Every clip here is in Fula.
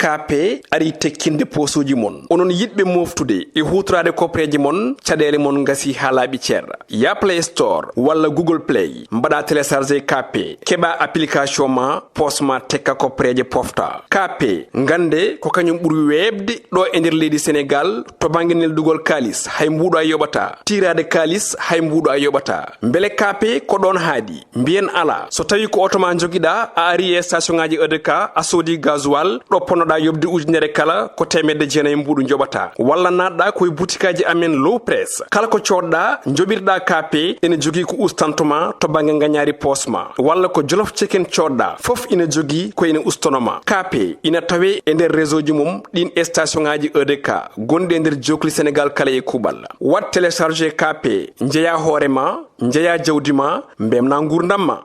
kape ari tekkinde posuji mon onon yidbe moftude e hutrade kopreji mon cadele mon ngasi halabi cerra ya Play Store wala Google Play mbada télécharger kape keba application ma posma tekka kopreje pofta kape ngande ko kanyum buri webde do e nder leydi Sénégal to banginel dugol kalis hay mbudo ay yobata tirade kalis hay mbudo ay yobata mbele kape ko don haadi mbien ala so tawi ko otoma jogida a ari e station ngaji EDK a sodi gasoil do ponoda yobde ujunere kala ko temedde jeena mbudu jobata walla nadda koy boutikaji amen low press kala ko codda jobirda kape ene jogi ko ustantuma to bangi nganyari posma walla ko jolof chicken codda fof ina jogi ko ina ustonoma kape ina tawe e nder réseau ji mum din station ngaji EDK gonde nder jokli Sénégal kala e kubal wat télécharger kape njeya horema njeya jawdima mbemna ngurdamma.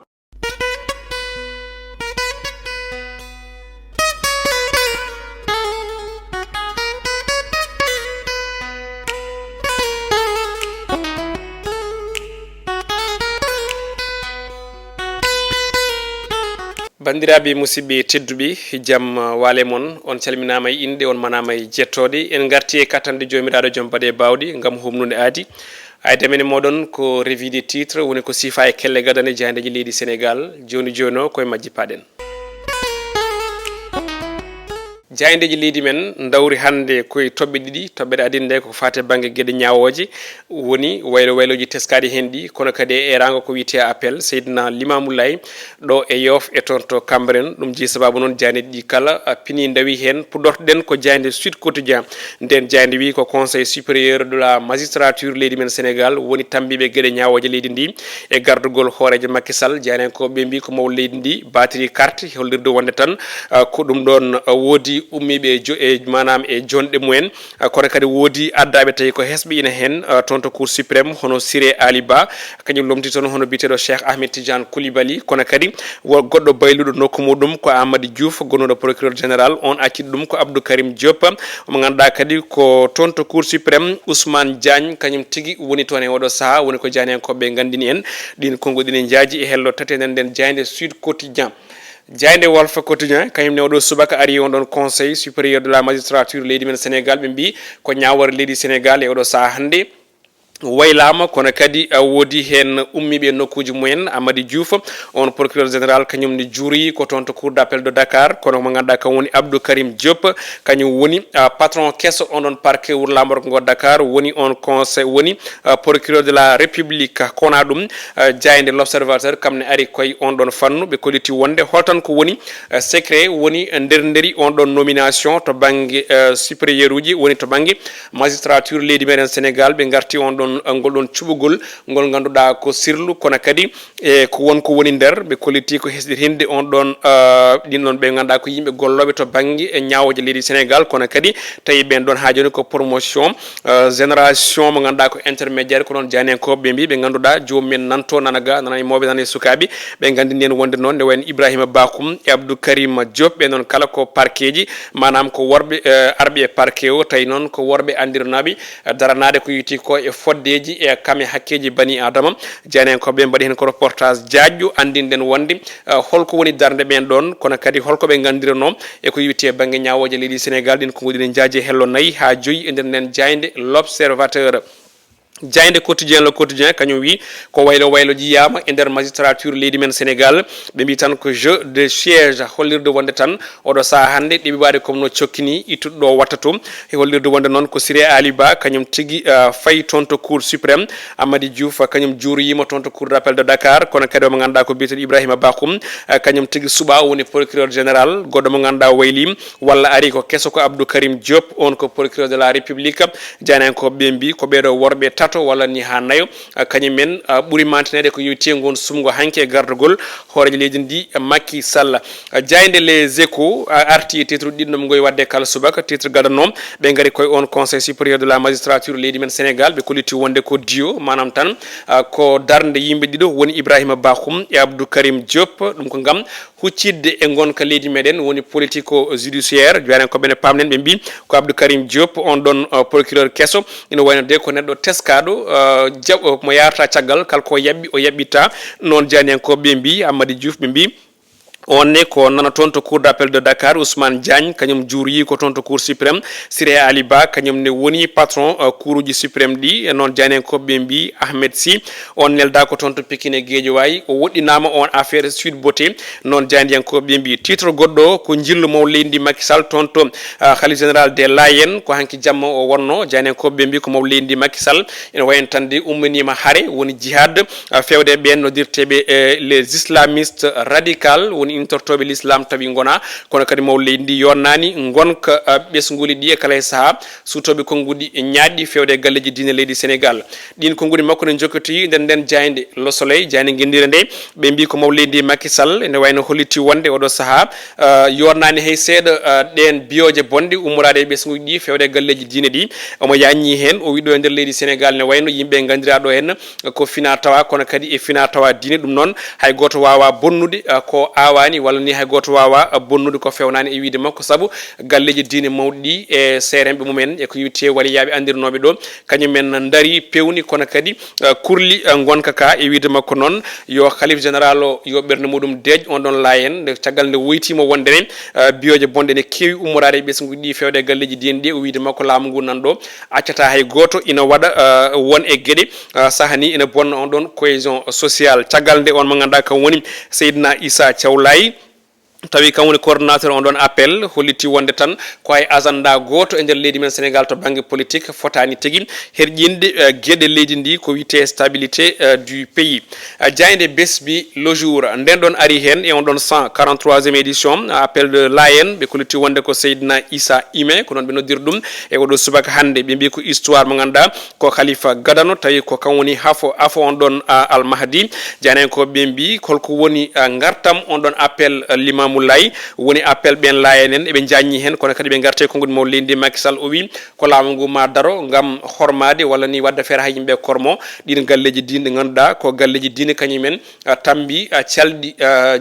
bandiraɓe musidɓe tedduɓe jaam wale mon on calminama e inde on manama e jettode en garti e katande jomiraɗo joom baɗe bawɗi gam humnude aadi ayde men moɗon ko revue des titres woni ko sifa e kelle gadane jahandeji leydi Sénégal joni joni o koye majji paɗen jahandeji leydi men dawri hande koye tobɓe ɗiɗi toɓɓere adinde ko fate banggue gueɗe ñawoje woni wayloji teskaɗi hen ɗi kono kadi e erango ko wiyete appel Seydina Limamoulaye ɗo e Yoff e toon to Cambérène ɗum ji sababu noon jahandeji ɗi kala pini dawi hen pudortoɗen ko jahande Sud Quotidien nden jahande wi ko conseil supérieur de la magistrature leydi men Sénégal woni tambiɓe gueɗe ñawoje leydi ndi e gardugol hoorejo Macky Sall jahanen ko ɓe mbi ko maw leydi ndi batiri carte hollirde wonde tan ko ɗum ɗon woodi ummiɓe e manam e jonɗe mumen kono kadi woodi addaɓe tawi ko hesɓe ina hen toon to cour suprême hono Siré Ali Ba kañum lomti toon hono biteɗo Cheikh Ahmed Tidiane Coulibaly kono kadi goɗɗo bayluɗo nokku muɗum ko Amadou Diouf gonnoɗo procureur général on acciɗ ɗum ko Abdou Karim Diop omo ganduɗa kadi ko toon to cour suprême Ousmane Diagne kañum tigui woni toon e oɗo saaha woni ko jani en koɓe gandini en ɗin konngol jaaji e hello tati enen nden jayde Sud Quotidien jayde Walf Quotidien kañum ne oɗo subaka ari on ɗon conseil supérieur de la magistrature leydi men Sénégal ɓe mbi ko ñawore leydi Sénégal e oɗo saaha hande waylama kono kadi woodi hen ummiɓe nokkuji mumen Amadou Diouf on procureur général kañum ne juuri ko toon to cour d'appel de Dakar kono mo ganduɗa kam woni Abdou Karim Diop kañum woni patron kesso on ɗon parquet wurlamorgo ngo Dakar woni on conseil woni procureur de la république kona ɗum jayde l'observateur kamne ari koye on ɗon fannu ɓe kolliti wonde holtan ko woni secret woni nderi on ɗon nomination to banggue supérieur uji woni to banggue magistrature leydi meɗen Sénégal ɓe garti on ɗon ngol ɗon cuɓugol ngol ganduɗa ko sirlu kono kadi e ko wonko woni nder ɓe kolliti ko hesɗir hinde on ɗon ɗin ɗon ɓe ganduɗa ko yimɓe golloɓe to banggue e ñawoje leydi Sénégal kono kadi tawi ɓen ɗon ha joni ko promotion génération mo ganduɗa ko intermédiaire ko noon jani en ko ɓe mbi ɓe ganduɗa jomumen nanto nanaga nana e mawɓe nana e sukaɓe ɓe gandini en wonde noon nde wayno Ibrahima Bakoum e Abdou Karim Diop ɓe noon kala ko parquet ji manam ko worɓe arɓe e parquet o tawi noon ko worɓe andirnaɓe daranade ko yiti ko e foddeji e kame hakkeji bani adama jani en ko ɓe mbaɗi hen ko reportage jaajƴo andinɗen wonde holko woni darde ɓen ɗon kono kadi holko ɓe gandirano e ko yiwite banggue ñawoje leydi Sénégal ɗin ko goɗɗinen jaaji hello nayyi ha joyyi e nder nden jayde l'observateur jayde quotidien le quotidien kañum wi ko waylo jiyama e nder magistrature leydi men Sénégal ɓe mbi tan ko jeu de siège hollirde wonde tan oɗo saaha hande ɗiɓi waɗi comme no cokkini ittuɗo ɗo watta to e hollirde wonde noon ko Siré Ali Ba kañum tigui fayi toon to cour suprême Amadou Diouf kañum juuroyima toon to cour d'appel de Dakar kono kadi omo ganduɗa ko biyeteɗo Ibrahima Bakoum kañum tigui suuɓa woni procureur général goɗɗo mo ganduɗa waylim walla ari ko kesso ko Abdou Karim Diop on ko procureur de la république jani en ko ɓe mbi ko ɓeɗo worɓe tato walla ni ha nayo kañum men ɓuuri mantenede ko yewti ngon sumgo hanke e gardugol hoorejo leydi ndi Macky Sall jayde les échos arti titre ɗinɗo ngoy wadde kala subaka titre gadannom ɓe gari koye on conseil supérieur de la magistrature leydi men Sénégal ɓe kolliti wonde ko dio manam tan ko darde yimɓe ɗiɗo woni Ibrahima Bakoum e Abdou Karim Diop ɗum ko gam huccidde e gonka leydi meɗen woni politico judiciaire joni ko ɓene pamnen ɓe mbi ko Abdou Karim Diop on ɗon procureur kesso ina wayno de ko neɗɗo teskaɗo jaɓ mo yarata caggal kala ko yaɓɓi o yaɓɓitta noon jani en ko ɓe mbi Amadou Diouf ɓe mbi onne ko nana toon to cour d'appel de Dakar Ousmane Diagne kanyum juuri ko toon to cour suprême Siré Ali Ba kanyum ne woni patron couruji suprême ɗi non Diagne ko be mbi Ahmed Sy on nelda ko toon to Pikine Guédiawaye o woɗɗinama on affaire Sweet Beauté non Diagne ko be mbi titre goddo ko jillu mo leydi Macky Sall toon to khalife général des Layènes ko hanki jamma o wonno Diagne ko be mbi ko mo leydi Macky Sall ene wayentande ummanima hare woni jihad fewde ben no dirtebe les islamistes radical woni intortoɓe l'islam tawi gona kono kadi mawleydi yonnani gonka ɓesguli ɗi e kala e saaha sutoɓe konngudi ñaɗɗi fewde galleji diine leydi Sénégal ɗin konngudi makko ne jokkoti nden jayde Le Soleil jayde guendire nde ɓe mbi ko mawleydi Macky Sall ene wayno holliti wonde oɗo saaha yonnani hay seeɗa ɗen biyoje bonde ummorade e ɓesguji ɗi fewde galleji diine ɗi omo yanñi hen o wiɗo e nder leydi Sénégal ne wayno yimɓe gandiraɗo hen ko fina tawa kono kadi e fina tawa diine ɗum noon hay goto wawa bonnude ko awani walla ni hay goto wawa bonnude ko fewnani e wiide makko saabu galleji diine mawɗi e seremɓe mumen e ko yitte waliyaɓe andirnoɓe ɗo kañumen daari pewni kono kadi kurli gonka ka e wiide makko noon yo khalife général o yo ɓerde muɗum deej on ɗon layen nde caggal nde woytima wondene biyoje bonde ne kewi ummorade e ɓesguji ɗi fewde galleji diine ɗi o wiide makko laamu ngu nan ɗo accata hay goto ina waɗa won e gueɗe sahani ina bonna on ɗon cohésion sociale caggal nde on mo ganduɗa kam woni Seydina Issa Thiawlaye tawi kam woni coordinateur on ɗon appel holliti wonde tan ko hay agenda goto e nder leydi men Sénégal to banggue politique fotani tigui herƴinde gueɗe leydi ndi ko wiyete stabilité du pays jayde besbi le jour nden ɗon ari hen e on ɗon 143e édition appel de Layène ɓe kolliti wonde ko Seydina Issa Ime ko noon ɓe noddir ɗum e oɗo subaka hande ɓe mbi ko histoire mo ganduɗa ko Khalifa Gadano tawi ko kam woni afo on ɗon Al Mahdi janen ko ɓe mbi holko woni gartam on ɗon appel Limamoulaye woni appel ɓen Layène en eɓe janñi hen kono kadi ɓe garte konngudi mo leydi Macky Sall o wi ko laamu ngu ma daro gam hormade walla ni wadde feere ha yimɓe kormo ɗin galleji diine ɗi ganduɗa ko galleji diine kañumen tambi calɗi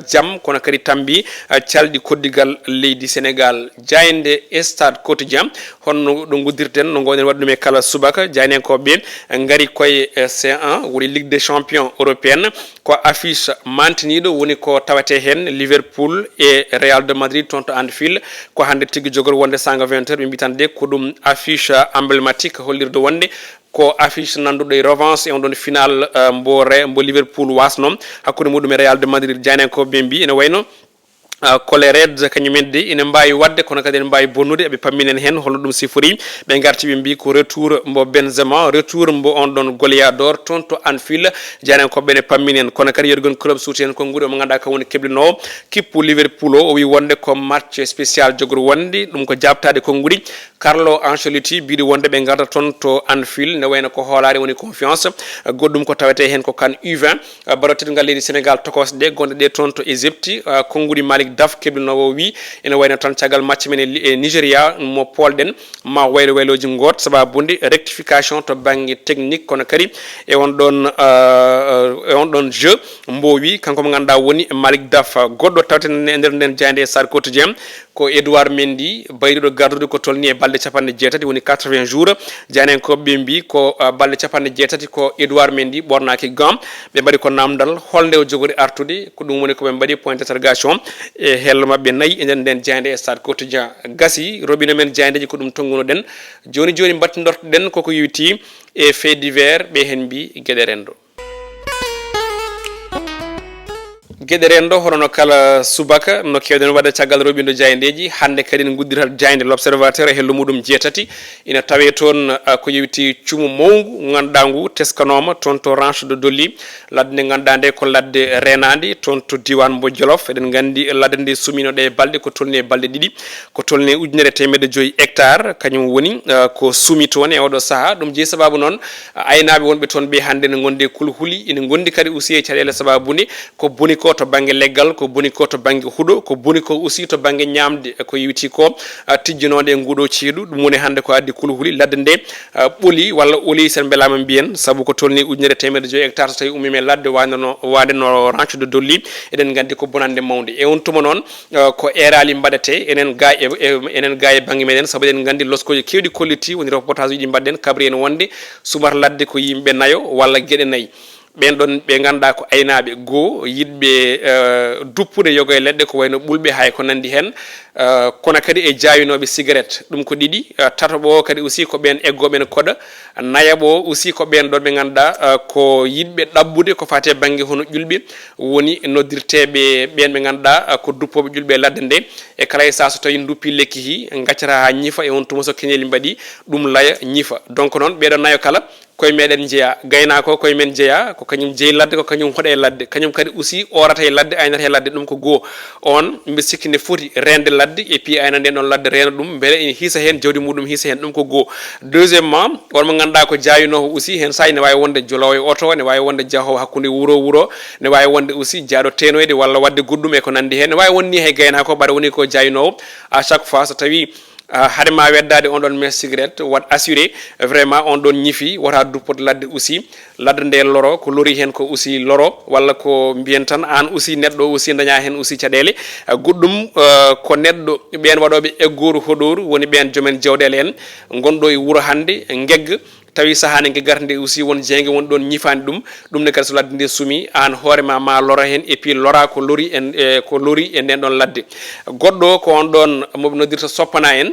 jaam kono kadi tambi calɗi koddigal leydi Sénégal jayde stade quotidien honno ɗo guddirten no gowɗen waɗa ɗum e kala subaka jaynen ko ɓe gari koye C1 woni Ligue des champions européenne ko affiche mantiniɗo woni ko tawate hen Liverpool e Real de Madrid toon to Anfield ko hande tigui jogori wonde 120 heures ɓe mbitande ko ɗum affiche emblématique hollirde wonde ko affiche nanduɗo e revanche e on ɗon final mbo Liverpool wasno hakkude muɗum e Real de Madrid jaynen ko ɓe mbi ene wayno colérede kañumen de ina mbawi wadde kono kadi ene mbawi bonnude eɓe pamminen hen holno ɗum sifori ɓe garti ɓe mbi ko retour mbo Benzema retour mbo on ɗon goléador toon to Anfield janen koɓe ne pamminen kono kadi yergon club suuti hen konngudi omo ganduɗa kam woni keblinowo kippu Liverpool o wi wonde ko match spécial jogori wonde ɗum ko jabtade konngudi Carlo Ancelotti biɗi wonde ɓe garta toon to Anfield ne wayno ko hoolare woni confiance goɗɗum ko tawete hen ko kan U20 baroteɗo ngal leydi Sénégal tokosɗe ɗe gonɗe ɗe toon to Égypte konngudi Malick Daf keblinowo wi ene wayno tan caggal match men e Nigéria mo polɗen ma wayloji goto sababude rectification to banggue technique kono kadi e on ɗon jeu mbowi kanko mo ganduɗa woni Malick Daf goɗɗo tawten e nder nden jayde e Stade Quotidien ko Edouard Mendy bayɗiɗo gardude ko tolni e balɗe capanɗe jeetati woni 80 jours janen ko ɓe mbi ko balɗe capanɗe jeetati ko Edouard Mendy ɓornaki gam ɓe mbaɗi ko namdal holnde o jogori artude ko ɗum woni koɓe mbaɗi point d'interrogation e hello mabɓe nayyi e nder nden jayde e Stade Quotidien gasi robinet men jayndeji ko ɗum tongunoɗen joni battinortoɗen koko yewti e fait divers ɓe hen mbi gueɗe rendo gueɗe rendo hono kala subaka no kewɗen waɗa caggal roɓindo jayndeji hande kadi ne guddirat jayde l'observateur e hello muɗum jeetati ina tawe toon ko yewti cuumu mawgu ganduɗa ngu teskanoma toon to ranche de Dolly ladde nde ganduɗa nde ko ladde renade toon to diwan mbo Jolof eɗen gandi ladde nde suminoɗe e balɗe ko tolni e balɗe ɗiɗi ko tolni 1.5 hectare kañum woni ko sumi toon e oɗo saaha ɗum jeeyi sababu noon aynaɓe wonɓe toon ɓe hande ne gonde kulhuli ina gondi kadi aussi e caɗele sababude ko boni ko to banggue leggal ko boni ko to banggue huuɗo ko boni ko aussi to banggue ñamde ko yewti ko tijjinode e nguɗo ceeɗu ɗum woni hande ko addi kulhuli ladde nde ɓooli walla oli sen belama mbiyen saabu ko tolni 1.5 hectare so tawi ummime ladde wade no ranche de Dolly eɗen gandi ko bonande mawde e on tuma noon ko erali mbaɗete enen ga e banggue meɗen saabu eɗen gandi loskoji kewɗi kolliti woni reportage uji mbaɗɗen kabri en wonde sumata ladde ko yimɓe nayo walla gueɗe nayyi ɓen ɗon ɓe ganduɗa ko aynaɓe goo yiɗɓe duppude yogo e leɗɗe ko wayno ɓulɓe hay ko nandi hen kono kadi e jawinoɓe cigarette ɗum ko ɗiɗi tataɓo kadi aussi ko ɓen eggoɓe ne koɗa nayaɓo aussi ko ɓen ɗon ɓe ganduɗa ko yiɗɓe ɗabbude ko fate banggue hono ƴulɓe woni noddirteɓe ɓen ɓe ganduɗa ko duppoɓe ƴulɓe e ladde nde e kala e sa so tawi duppi lekki hi gaccata ha ñifa e on tuma so keñeli mbaɗi ɗum laya ñifa donc noon ɓeɗo nayo kala koye meɗen jeeya gaynako koye men jeeya ko kañum jeeyi ladde ko kañum hoɗe ladde kañum kadi aussi orata e ladde aynata e ladde ɗum ko goho on mbe sikki nde foti rende ladde et puis ayna nden ɗon ladde rena ɗum beele ene hiisa hen jawdi muɗum hiisa hen ɗum ko goho deuxièmement on mo ganduɗa ko jayinowo aussi hen sayi ne wawi wonde jolowo e oto ne wawi wonde jaahowo hakkude wuuro ne wawi wonde aussi jaaɗo tenoyde walla wadde goɗɗum e ko nandi hen ne wawi wonni hay gaynako mbaɗa woni ko jayinowo à chaque fois so tawi hade ma weddade on ɗon mes cigarette wat assuré vraiment on ɗon ñifi wata duppode ladde aussi ladde nde loro ko lori hen ko aussi loro walla ko mbiyen tan an aussi neɗɗo aussi daña hen aussi caɗele goɗɗum ko neɗɗo ɓen waɗoɓe eggoru hoɗoru woni ɓen joomen jawɗele en gonɗo e wuuro hande gegga tawi sahane geggata nde aussi won jeygue won ɗon ñifani ɗum ne kadi so ladde nde suumi an hoorema ma lora hen et puis lora ko lori en ko lori e nden ɗon ladde goɗɗo ko on ɗon moɓe noddirta soppana en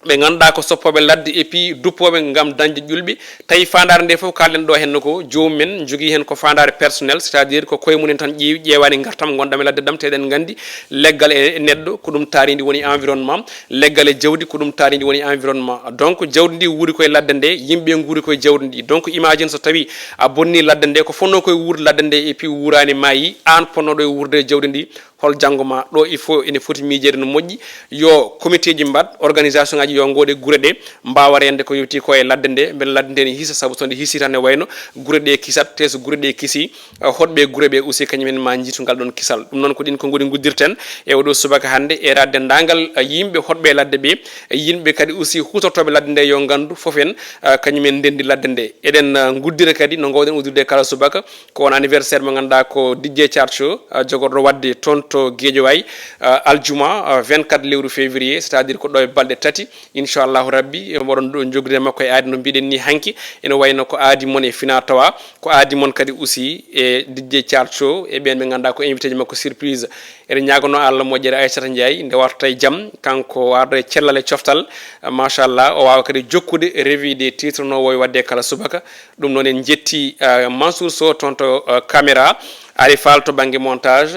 ɓe ganduɗa ko soppoɓe ladde et puis duppoɓe gam dañde ƴulɓe tawi fandare nde foof kalɗen ɗo henno ko jomumen jogui hen ko fandare personnel c'est à dire ko koye munen tan ƴeewani gartam gonɗam e ladde ɗam teɗen gandi leggal e neɗɗo ko ɗum taaridi woni environnement leggal e jawdi ko ɗum taaridi woni environnement donc jawdi ndi wuuri koye ladde nde yimɓe guuri koye jawdi ndi donc imagine so tawi a bonni ladde nde ko fonno koye wurde ladde nde et puis wurani maayi an ponnoɗo e wurde e jawdi ndi hol janggo ma ɗo il faut ene foti miijede no moƴƴi yo comité ji mbat organisation ngaji yo ngoɗe guure ɗe mbawa rende ko yewti ko e ladde nde beele ladde nde ne hiisa saabu so nde hiisi tan ne wayno guure ɗe kisat te so guure ɗe kiisi hoɗɓe guure ɓe aussi kañumen ma jiitu ngal ɗon kisal ɗum noon ko ɗin ko goni guddirten e oɗo subaka hande e radde dendagal yimɓe hoɗɓe ladde ɓe yimɓe kadi aussi hutortoɓe ladde nde yo gandu foof en kañumen ndendi ladde nde eɗen guddira kadi no gowɗen uddirde kala subaka ko on anniversaire mo ganduɗa ko DJ Charcho jogorɗo wadde toon to Guédiawaye aljuma 24 lewru février c'est à dire ko ɗo e balɗe tati inchallahu rabbi moɗon ɗo joggude makko e aadi no mbiɗen ni hanki ene wayno ko aadi moon e fina tawa ko aadi moon kadi aussi e DJ Charcho e ɓen ɓe ganduɗa ko invité ji makko surprise eɗen ñagono Allah moƴƴere Aissata Ndiaye nde warta e jaam kanko arɗo e cellal e coftal machallah o wawa kadi jokkude revue des titres no wowi wadde kala subaka ɗum noon en jetti Mansour Sow toon to caméra ari fal to banggue montage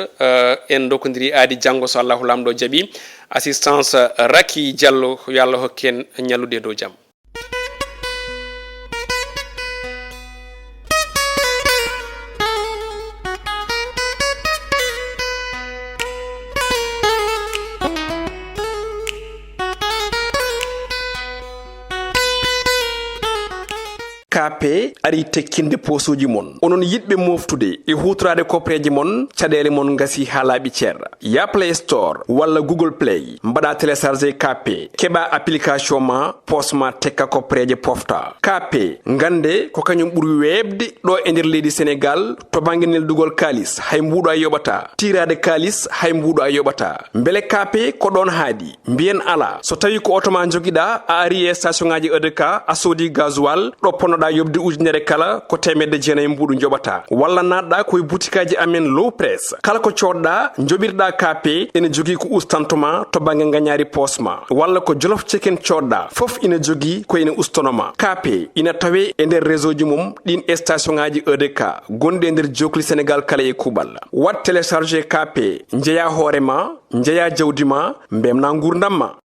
en dokkodiri aadi janggo so Allahu lamɗo jaaɓi assistance Raki Diallo yo Allah hokki en ñallude dow jaam. KP ari tekkinde posuji mon onon yidɓe moftude e hutorade kopreji mon caɗele mon gasi ha laaɓi ceerra ya Play Store walla Google Play mbaɗa téléchargé KP keɓa application ma posma tekka kopreje pofta KP gande ko kañum ɓuuri webde ɗo e nder leydi Sénégal to banggue neldugol kalis hay mbuɗo a yoɓata tirade kalis hay mbuɗo a yoɓata beele KP ko ɗon haadi mbiyen ala so tawi ko auto ma joguiɗa a ari e station ngaji EDK a soodi gasoil ɗo ponnoɗa yobde ujunere kala ko temedde jeenayi mbuɗu joɓata walla natɗa koye boutikaji amen low press kala ko coɗɗa joɓirɗa KP ene jogui ko ustantoma to banggue gagnari posma walla ko jolof chicken coɗɗa foof ina jogui ko ina ustonoma KP ina tawe e nder réseau ji mum ɗin station ngaji EDK gonɗi e nder jokli Sénégal kala e kuɓal wat téléchargé KP jeeya hoorema jeeya jawdi ma mbemna gurdam ma.